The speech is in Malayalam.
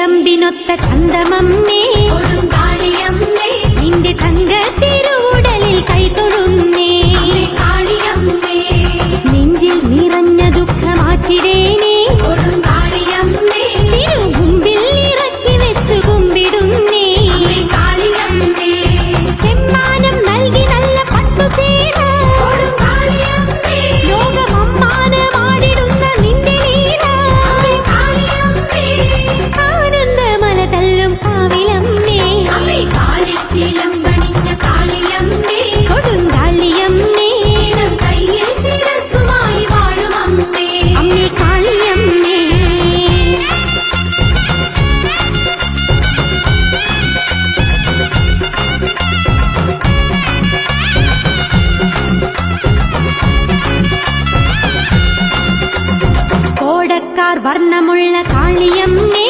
തേരമ്പിനൊത്ത ചന്തമമ്മേ കൊടുങ്കാളിയമ്മേ നിന്റെ തങ്ക തിരുവുടലിൽ കൈതൊഴുന്നേ കാളിയമ്മേ നെഞ്ചിൽ നിറഞ്ഞ ദുഃഖമാറ്റിടേനേ കൊടുങ്കാളിയമ്മേ തിരുമുമ്പിൽ ഇറക്കി വെച്ചു കുമ്പിടുന്നേ കാളിയമ്മേ ചെമ്മാനം നൽകി നല്ല പട്ടുചേര കൊടുങ്കാളിയമ്മേ ലോകമമ്മാനമാടിടുന്ന നിന്റെ ലീല കാളിയമ്മേ ആനന്ദമല തല്ലും കാവിലമ്മേ അമ്മേ കാലിൽ ചിലമ്പണിഞ്ഞ കാളിയമ്മേ കൊടുങ്കാളിയമ്മേ ഇടം കയ്യിൽ ശിരസ്സുമായി വാഴും അമ്മേ അമ്മേ കാളിയമ്മേ കോടക്കാർ വർണ്ണമുള്ള കാളിയമ്മേ